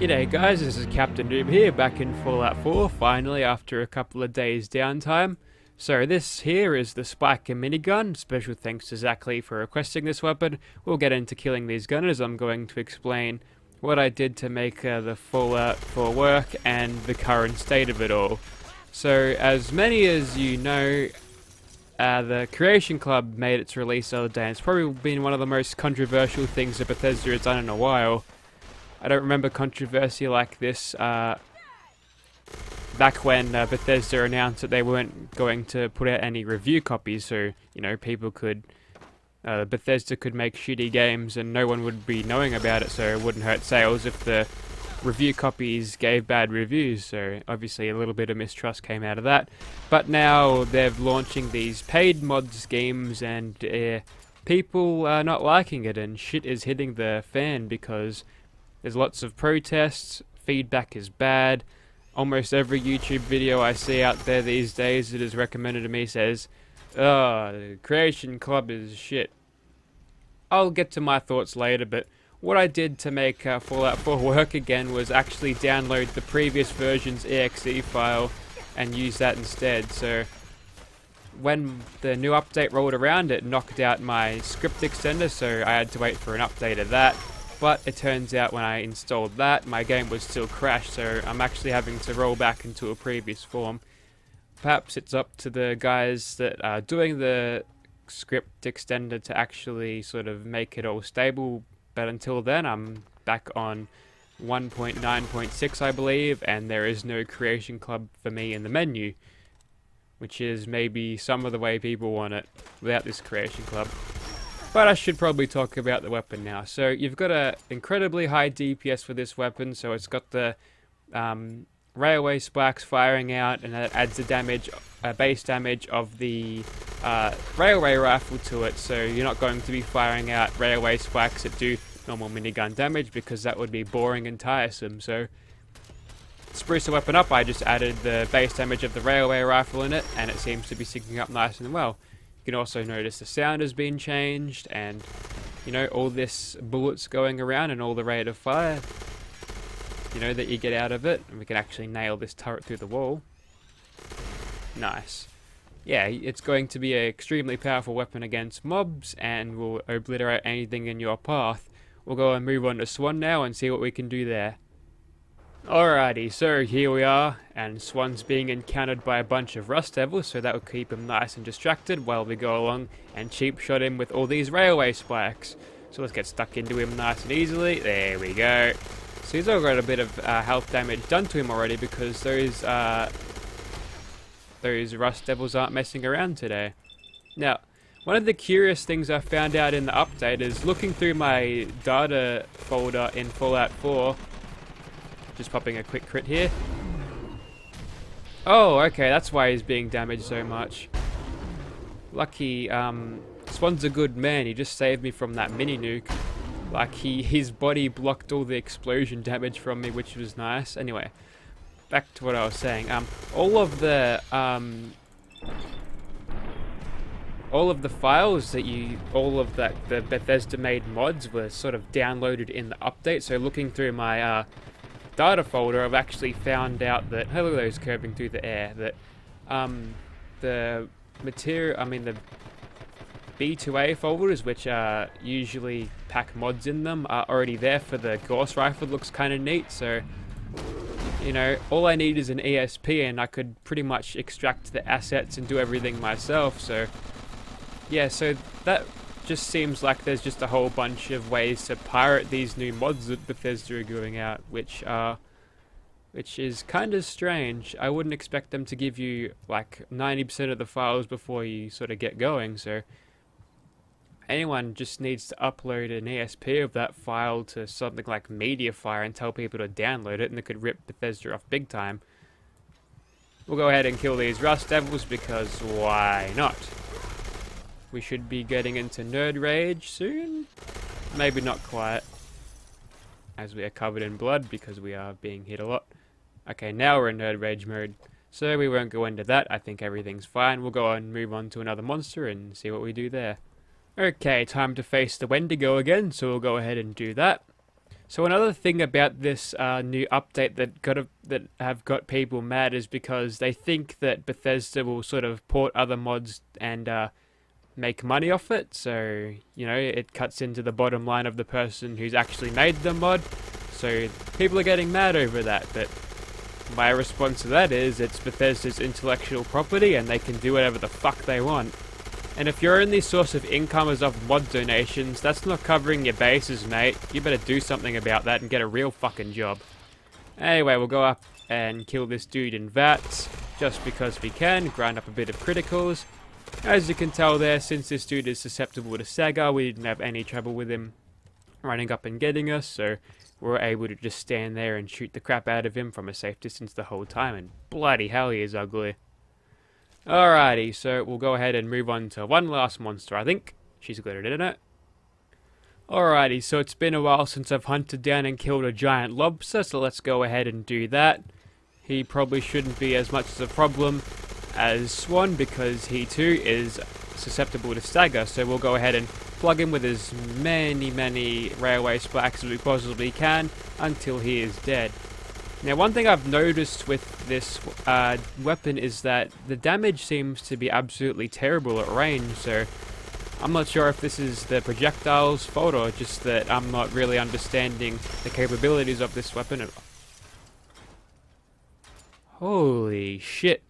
G'day guys, this is Captainoob here, back in Fallout 4, finally after a couple of days downtime. So this here is the Spiky Minigun. Special thanks to Zachary for requesting this weapon. We'll get into killing these gunners. I'm going to explain what I did to make the Fallout 4 work and the current state of it all. So as many as you know, the Creation Club made its release the other day, and it's probably been one of the most controversial things that Bethesda has done in a while. I don't remember controversy like this back when Bethesda announced that they weren't going to put out any review copies, so people could, Bethesda could make shitty games and no one would be knowing about it, so it wouldn't hurt sales if the review copies gave bad reviews. So obviously a little bit of mistrust came out of that. But now they're launching these paid mod schemes, and people are not liking it, and shit is hitting the fan because there's lots of protests, feedback is bad. Almost every YouTube video I see out there these days that is recommended to me says, "Oh, the Creation Club is shit." I'll get to my thoughts later, but what I did to make Fallout 4 work again was actually download the previous version's exe file and use that instead. So when the new update rolled around, it knocked out my script extender, so I had to wait for an update of that. But it turns out when I installed that, my game was still crashed, so I'm actually having to roll back into a previous form. Perhaps it's up to the guys that are doing the script extender to actually sort of make it all stable, but until then I'm back on 1.9.6 I believe, and there is no Creation Club for me in the menu, which is maybe some of the way people want it without this Creation Club. But I should probably talk about the weapon now. So you've got a incredibly high DPS for this weapon, so it's got the railway spikes firing out, and that adds the damage, base damage of the railway rifle to it, so you're not going to be firing out railway spikes that do normal minigun damage, because that would be boring and tiresome. So to spruce the weapon up, I just added the base damage of the railway rifle in it, and it seems to be syncing up nice and well. You can also notice the sound has been changed, and all this bullets going around and all the rate of fire that you get out of it. And we can actually nail this turret through the wall. Nice. Yeah, it's going to be an extremely powerful weapon against mobs and will obliterate anything in your path. We'll go and move on to Swan now and see what we can do there. Alrighty, so here we are, and Swan's being encountered by a bunch of Rust Devils, so that will keep him nice and distracted while we go along and cheap shot him with all these railway spikes. So let's get stuck into him nice and easily. There we go. So he's all got a bit of health damage done to him already, because those Rust Devils aren't messing around today. Now, one of the curious things I found out in the update is looking through my data folder in Fallout 4. Just popping a quick crit here. Oh, okay, that's why he's being damaged so much. Lucky, Swan's a good man. He just saved me from that mini nuke. Like, his body blocked all the explosion damage from me, which was nice. Anyway, back to what I was saying. All of the files that the Bethesda made mods were sort of downloaded in the update. So looking through my data folder, I've actually found out that, hey, look at those curving through the air, that the material, the B2A folders, which usually pack mods in them, are already there for the Gauss rifle. Looks kind of neat. So all I need is an ESP and I could pretty much extract the assets and do everything myself. So yeah, so that just seems like there's just a whole bunch of ways to pirate these new mods that Bethesda are going out, which is kind of strange. I wouldn't expect them to give you like 90% of the files before you sort of get going, so anyone just needs to upload an ESP of that file to something like Mediafire and tell people to download it, and it could rip Bethesda off big time. We'll go ahead and kill these Rust Devils, because why not? We should be getting into Nerd Rage soon. Maybe not quite, as we are covered in blood because we are being hit a lot. Okay, now we're in Nerd Rage mode, so we won't go into that. I think everything's fine. We'll go and move on to another monster and see what we do there. Okay, time to face the Wendigo again, so we'll go ahead and do that. So another thing about this new update that have got people mad is because they think that Bethesda will sort of port other mods and make money off it. So it cuts into the bottom line of the person who's actually made the mod. So people are getting mad over that. But my response to that is it's Bethesda's intellectual property and they can do whatever the fuck they want. And if your only source of income is off mod donations, that's not covering your bases, mate. You better do something about that and get a real fucking job. Anyway, we'll go up and kill this dude in VATS, just because we can, grind up a bit of criticals. As you can tell there, since this dude is susceptible to Saga, we didn't have any trouble with him running up and getting us, so we were able to just stand there and shoot the crap out of him from a safe distance the whole time, and bloody hell he is ugly. Alrighty, so we'll go ahead and move on to one last monster, I think. She's got it, isn't it? Alrighty, so it's been a while since I've hunted down and killed a giant lobster, so let's go ahead and do that. He probably shouldn't be as much as a problem as Swan, because he too is susceptible to stagger, so we'll go ahead and plug him with as many railway spikes as we possibly can until he is dead. Now, one thing I've noticed with this weapon is that the damage seems to be absolutely terrible at range, so I'm not sure if this is the projectile's fault or just that I'm not really understanding the capabilities of this weapon. Holy shit.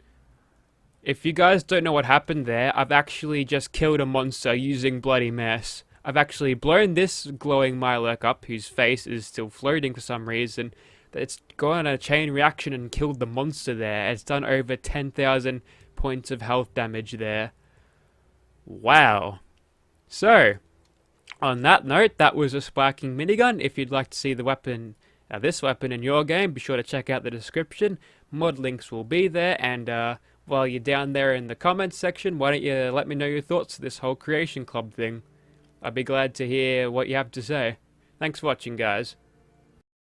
If you guys don't know what happened there, I've actually just killed a monster using Bloody Mess. I've actually blown this glowing Mirelurk up, whose face is still floating for some reason. It's gone a chain reaction and killed the monster there. It's done over 10,000 points of health damage there. Wow. So, on that note, that was a sparking minigun. If you'd like to see the weapon, this weapon in your game, be sure to check out the description. Mod links will be there, and while you're down there in the comments section, why don't you let me know your thoughts to this whole Creation Club thing. I'd be glad to hear what you have to say. Thanks for watching, guys.